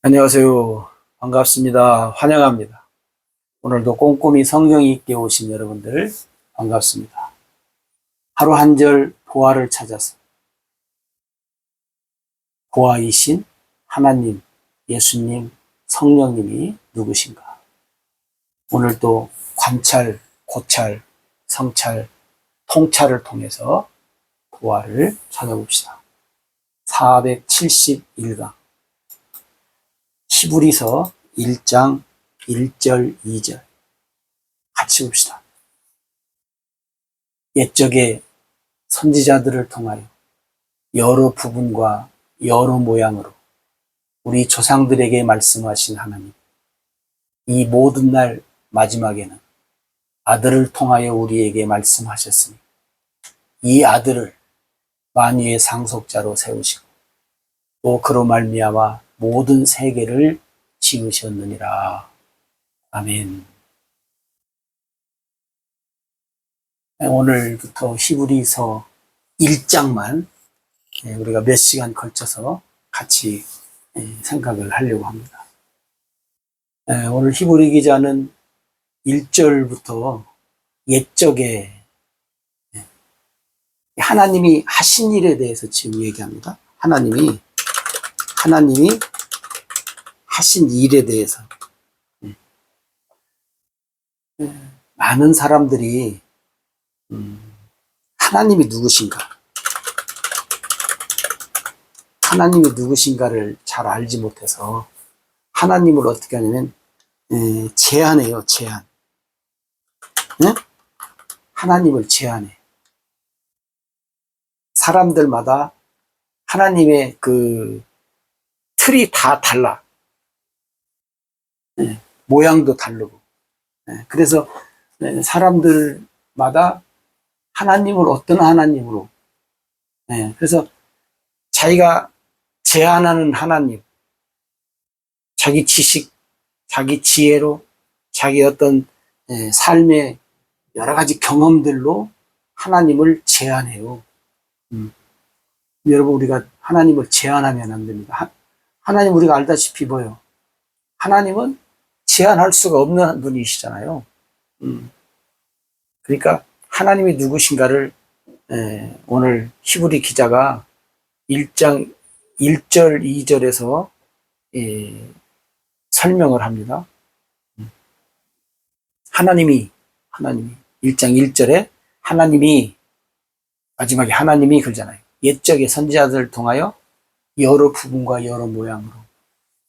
안녕하세요. 반갑습니다. 환영합니다. 오늘도 꼼꼼히 성경 읽기에 오신 여러분들 반갑습니다. 하루 한 절 보화를 찾아서 보화이신 하나님, 예수님, 성령님이 누구신가? 오늘도 관찰, 고찰, 성찰, 통찰을 통해서 보화를 찾아봅시다. 471강 히브리서 1장 1절 2절 같이 봅시다. 옛적에 선지자들을 통하여 여러 부분과 여러 모양으로 우리 조상들에게 말씀하신 하나님, 이 모든 날 마지막에는 아들을 통하여 우리에게 말씀하셨으니 이 아들을 만유의 상속자로 세우시고 또 그로 말미암아 모든 세계를 지으셨느니라. 아멘. 오늘부터 히브리서 1장만 우리가 몇 시간 걸쳐서 같이 생각을 하려고 합니다. 오늘 히브리 기자는 1절부터 옛적에 하나님이 하신 일에 대해서 지금 얘기합니다. 하나님이 하신 일에 대해서 많은 사람들이 하나님이 누구신가를 잘 알지 못해서 하나님을 어떻게 하냐면 제한해요. 제한. 네? 하나님을 제한해. 사람들마다 하나님의 그 틀이 다 달라. 모양도 다르고. 그래서 사람들마다 하나님을 어떤 하나님으로, 그래서 자기가 제한하는 하나님, 자기 지식, 자기 지혜로, 자기 어떤 삶의 여러 가지 경험들로 하나님을 제한해요. 여러분, 우리가 하나님을 제한하면 안 됩니다. 하나님 우리가 알다시피 뭐예요? 하나님은 제한할 수가 없는 분이시잖아요. 그러니까 하나님이 누구신가를 오늘 히브리 기자가 1장 1절 2절에서 설명을 합니다. 하나님이 1장 1절에 하나님이 마지막에 하나님이 그러잖아요. 옛적의 선지자들을 통하여 여러 부분과 여러 모양으로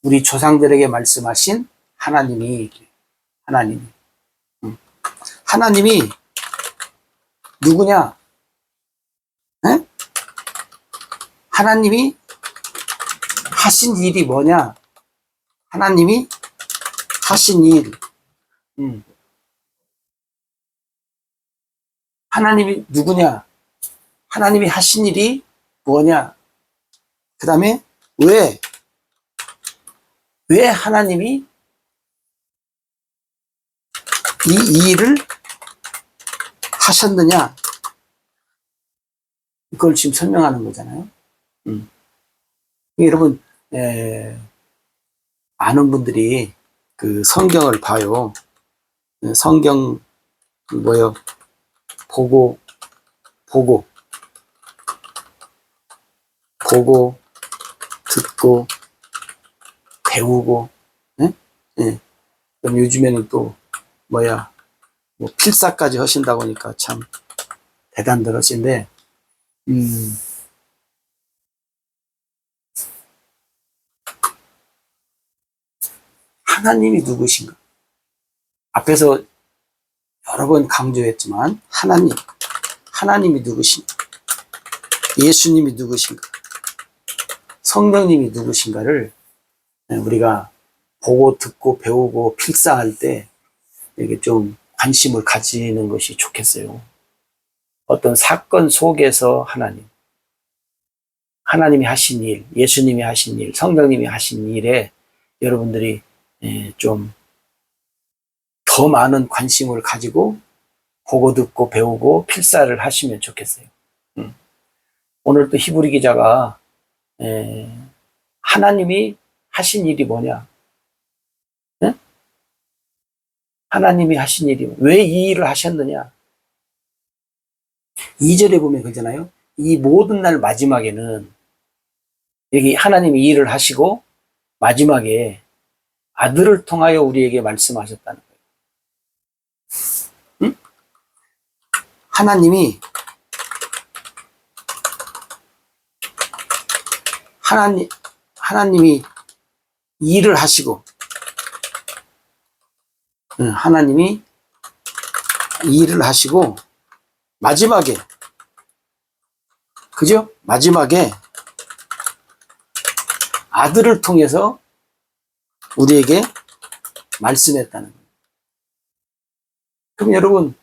우리 조상들에게 말씀하신 하나님이 누구냐? 에? 하나님이 하신 일이 뭐냐? 하나님이 하신 일. 하나님이 누구냐? 하나님이 하신 일이 뭐냐? 그 다음에 왜 하나님이 이 일을 하셨느냐? 그걸 지금 설명하는 거잖아요. 여러분, 많은 분들이 그 성경을 봐요. 성경 보고 듣고 배우고, 그럼 요즘에는 또 필사까지 하신다고 하니까 참 대단들 하신데, 하나님이 누구신가? 앞에서 여러 번 강조했지만 하나님이 누구신가? 예수님이 누구신가? 성령님이 누구신가를 우리가 보고 듣고 배우고 필사할 때 이렇게 좀 관심을 가지는 것이 좋겠어요. 어떤 사건 속에서 하나님이 하신 일, 예수님이 하신 일, 성령님이 하신 일에 여러분들이 좀 더 많은 관심을 가지고 보고 듣고 배우고 필사를 하시면 좋겠어요. 오늘 또 히브리 기자가 하나님이 하신 일이 뭐냐? 네? 하나님이 하신 일이 왜 이 일을 하셨느냐? 2절에 보면 그러잖아요. 이 모든 날 마지막에는 여기 하나님이 이 일을 하시고 마지막에 아들을 통하여 우리에게 말씀하셨다는 거예요. 응? 하나님이 일을 하시고, 하나님이 일을 하시고, 마지막에, 그죠? 마지막에 아들을 통해서 우리에게 말씀했다는 거예요. 그럼 여러분,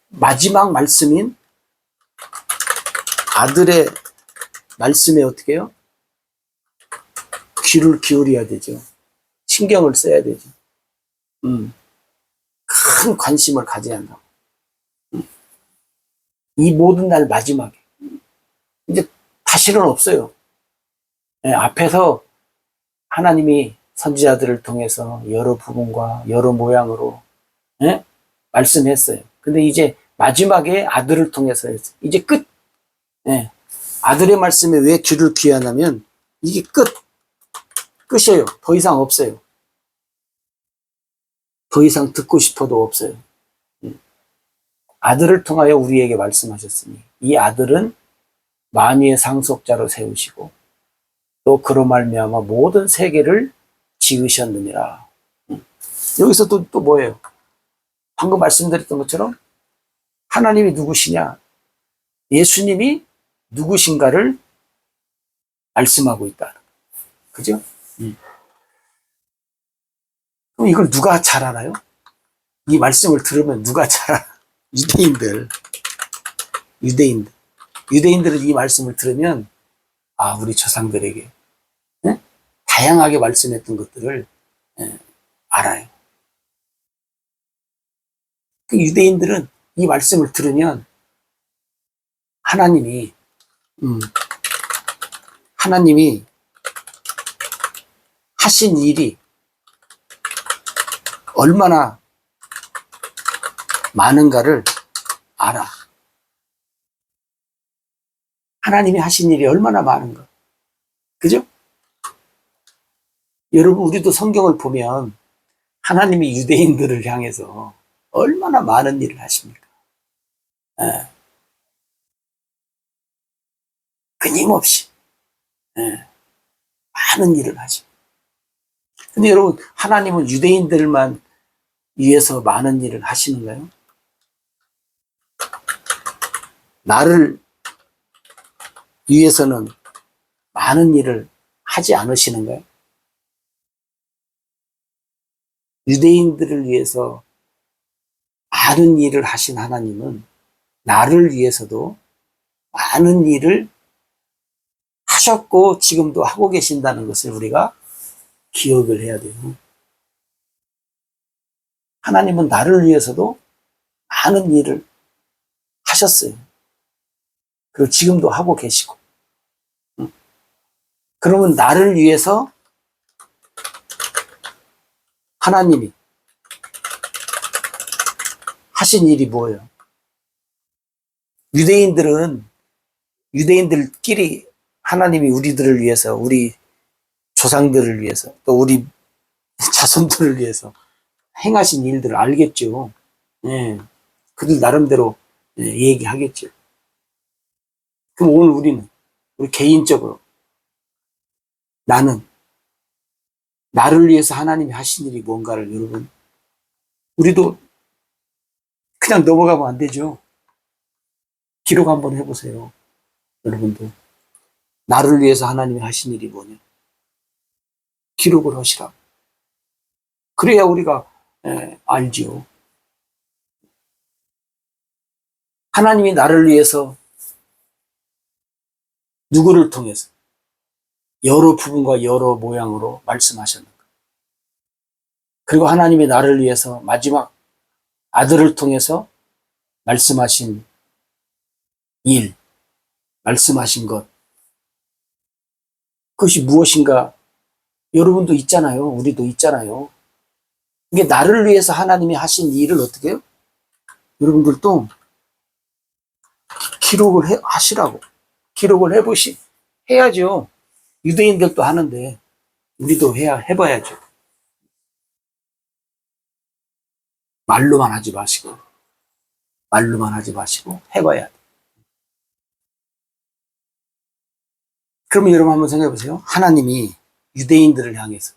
마지막 말씀인 아들의 말씀에 어떻게 해요? 귀를 기울여야 되죠. 신경을 써야 되죠. 큰 관심을 가져야 한다고. 이 모든 날 마지막에. 이제 다시는 없어요. 네, 앞에서 하나님이 선지자들을 통해서 여러 부분과 여러 모양으로 네? 말씀했어요. 근데 이제 마지막에 아들을 통해서 했어요. 이제 끝. 네. 아들의 말씀에 왜 귀를 귀하냐면 이게 끝이에요. 더 이상 없어요. 더 이상 듣고 싶어도 없어요. 아들을 통하여 우리에게 말씀하셨으니 이 아들은 만유의 상속자로 세우시고 또 그로 말미암아 모든 세계를 지으셨느니라. 여기서 또 뭐예요? 방금 말씀드렸던 것처럼 하나님이 누구시냐? 예수님이 누구신가를 말씀하고 있다. 그죠? 그럼 이걸 누가 잘 알아요? 이 말씀을 들으면 누가 잘 알아? 유대인들은 이 말씀을 들으면 우리 조상들에게 다양하게 말씀했던 것들을 알아요. 그 유대인들은 이 말씀을 들으면 하나님이 하신 일이 얼마나 많은가를 알아. 하나님이 하신 일이 얼마나 많은가. 그죠? 여러분, 우리도 성경을 보면 하나님이 유대인들을 향해서 얼마나 많은 일을 하십니까? 끊임없이 많은 일을 하죠. 근데 여러분, 하나님은 유대인들만 위해서 많은 일을 하시는가요? 나를 위해서는 많은 일을 하지 않으시는가요? 유대인들을 위해서 많은 일을 하신 하나님은 나를 위해서도 많은 일을 하셨고 지금도 하고 계신다는 것을 우리가 기억을 해야 돼요. 하나님은 나를 위해서도 많은 일을 하셨어요. 그리고 지금도 하고 계시고. 그러면 나를 위해서 하나님이 하신 일이 뭐예요? 유대인들끼리 하나님이 우리들을 위해서, 우리 조상들을 위해서, 또 우리 자손들을 위해서 행하신 일들을 알겠죠. 그들 나름대로 얘기하겠죠. 그럼 오늘 우리 개인적으로 나를 위해서 하나님이 하신 일이 뭔가를 여러분, 우리도 그냥 넘어가면 안 되죠. 기록 한번 해보세요. 여러분들. 나를 위해서 하나님이 하신 일이 뭐냐. 기록을 하시라. 그래야 우리가 알지요. 하나님이 나를 위해서 누구를 통해서 여러 부분과 여러 모양으로 말씀하셨는가. 그리고 하나님이 나를 위해서 마지막 아들을 통해서 말씀하신 일, 말씀하신 것, 그것이 무엇인가 여러분도 있잖아요. 우리도 있잖아요. 이게 나를 위해서 하나님이 하신 일을 어떻게 해요? 여러분들도 기록을 하시라고. 기록을 해야죠. 유대인들도 하는데, 우리도 해봐야죠. 말로만 하지 마시고, 해봐야 돼. 그러면 여러분 한번 생각해 보세요. 하나님이 유대인들을 향해서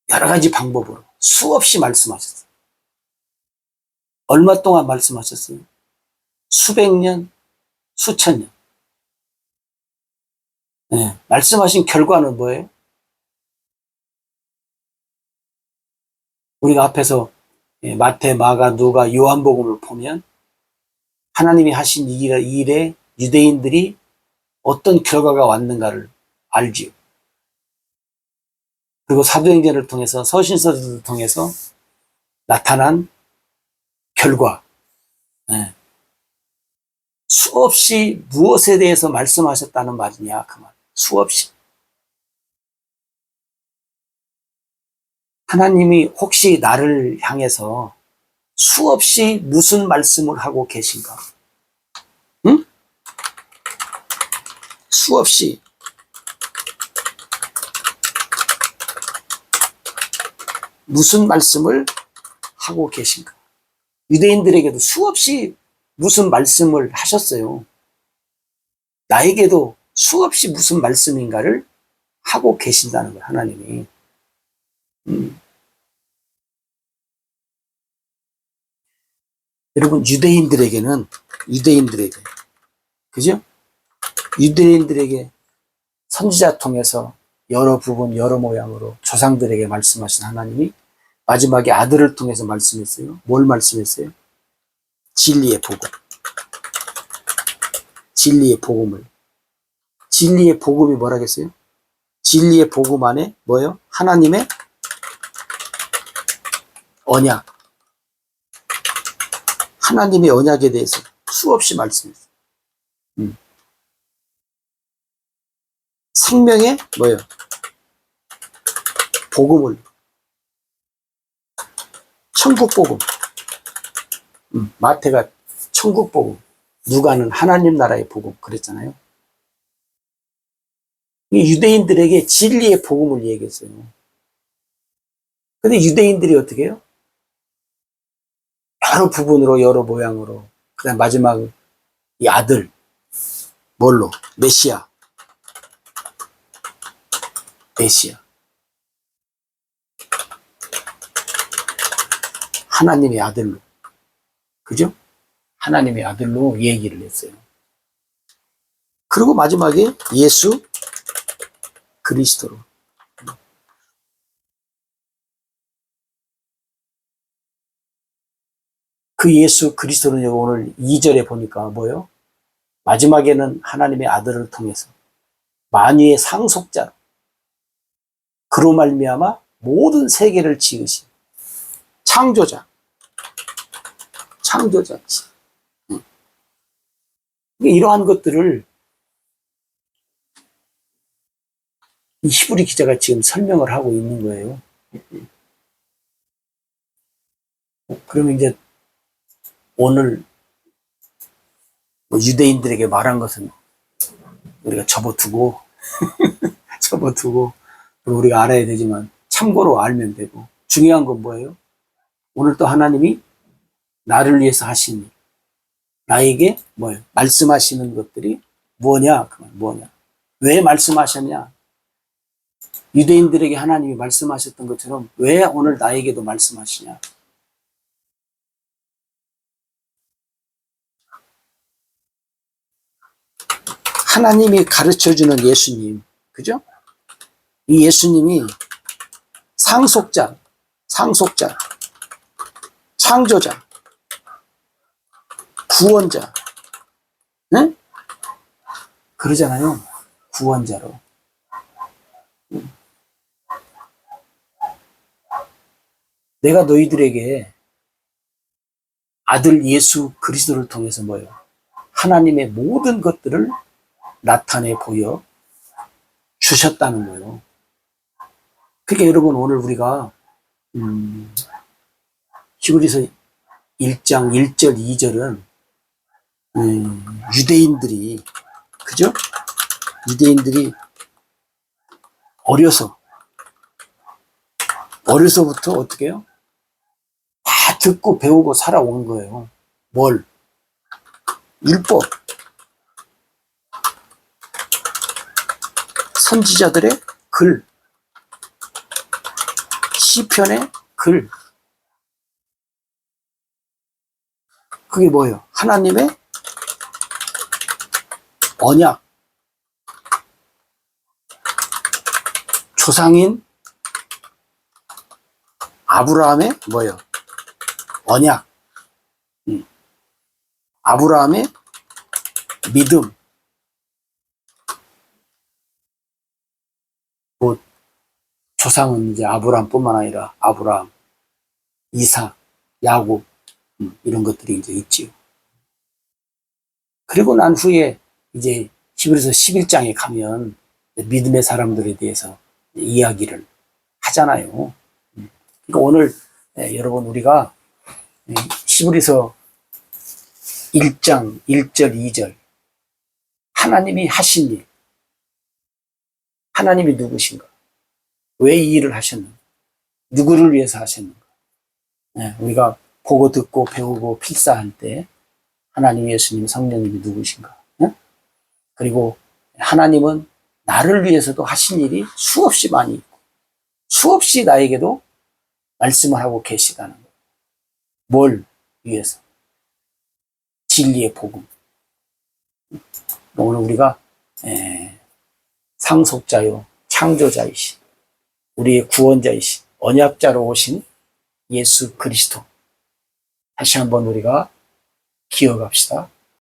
여러 가지 방법으로 수없이 말씀하셨어요. 얼마 동안 말씀하셨어요? 수백 년, 수천 년. 네, 말씀하신 결과는 뭐예요? 우리가 앞에서 마태, 마가, 누가, 요한복음을 보면 하나님이 하신 일에 유대인들이 어떤 결과가 왔는가를 알지요. 그리고 사도행전을 통해서 서신서들을 통해서 나타난 결과, 수없이 무엇에 대해서 말씀하셨다는 말이냐 그 말. 수없이. 하나님이 혹시 나를 향해서 수없이 무슨 말씀을 하고 계신가? 응? 수없이. 무슨 말씀을 하고 계신가? 유대인들에게도 수없이 무슨 말씀을 하셨어요. 나에게도 수없이 무슨 말씀인가를 하고 계신다는 거예요, 하나님이. 여러분, 유대인들에게, 그죠? 유대인들에게 선지자 통해서 여러 부분, 여러 모양으로 조상들에게 말씀하신 하나님이 마지막에 아들을 통해서 말씀했어요. 뭘 말씀했어요? 진리의 복음. 진리의 복음을. 진리의 복음이 뭐라겠어요? 진리의 복음 안에 뭐예요? 하나님의 언약. 하나님의 언약에 대해서 수없이 말씀했어요. 생명의 뭐예요? 복음을. 천국 복음. 마태가 천국 복음. 누가는 하나님 나라의 복음. 그랬잖아요. 유대인들에게 진리의 복음을 얘기했어요. 근데 유대인들이 어떻게 해요? 여러 부분으로, 여러 모양으로. 그 다음 마지막 이 아들. 뭘로? 메시아. 하나님의 아들로. 그죠? 하나님의 아들로 얘기를 했어요. 그리고 마지막에 예수 그리스도로. 그 예수 그리스도는 오늘 2절에 보니까 뭐예요? 마지막에는 하나님의 아들을 통해서 만유의 상속자로 그로 말미암아 모든 세계를 지으신 창조자이시. 이러한 것들을 이 히브리 기자가 지금 설명을 하고 있는 거예요. 그러면 이제 오늘 유대인들에게 말한 것은 우리가 접어두고 우리가 알아야 되지만 참고로 알면 되고, 중요한 건 뭐예요? 오늘 또 하나님이 나를 위해서 하신 일, 나에게 뭐예요? 말씀하시는 것들이 뭐냐? 왜 말씀하셨냐? 유대인들에게 하나님이 말씀하셨던 것처럼 왜 오늘 나에게도 말씀하시냐? 하나님이 가르쳐주는 예수님, 그죠? 이 예수님이 상속자, 창조자, 구원자, 네? 그러잖아요. 구원자로. 내가 너희들에게 아들 예수 그리스도를 통해서 뭐예요? 하나님의 모든 것들을 나타내 보여 주셨다는 거예요. 그러니까 여러분 오늘 우리가 히브리서 1장 1절 2절은 유대인들이 그죠? 유대인들이 어려서부터 어떻게 해요? 다 듣고 배우고 살아온 거예요. 뭘? 율법. 선지자들의 글. 시편의 글. 그게 뭐예요? 하나님의 언약. 조상인 아브라함의 뭐예요? 언약. 아브라함의 믿음. 뭐 조상은 이제 아브라함뿐만 아니라 아브라함, 이삭, 야곱 이런 것들이 이제 있지요. 그리고 난 후에 이제 히브리서 11장에 가면 믿음의 사람들에 대해서 이야기를 하잖아요. 그러니까 오늘 여러분 우리가 히브리서 1장 1절 2절 하나님이 하신 일, 하나님이 누구신가? 왜 이 일을 하셨는가? 누구를 위해서 하셨는가? 우리가 보고 듣고 배우고 필사할 때 하나님, 예수님, 성령님이 누구신가? 그리고 하나님은 나를 위해서도 하신 일이 수없이 많이 있고 수없이 나에게도 말씀을 하고 계시다는 거예요. 뭘 위해서? 진리의 복음. 오늘 우리가 상속자요 창조자이신 우리의 구원자이신 언약자로 오신 예수 그리스도 다시 한번 우리가 기억합시다.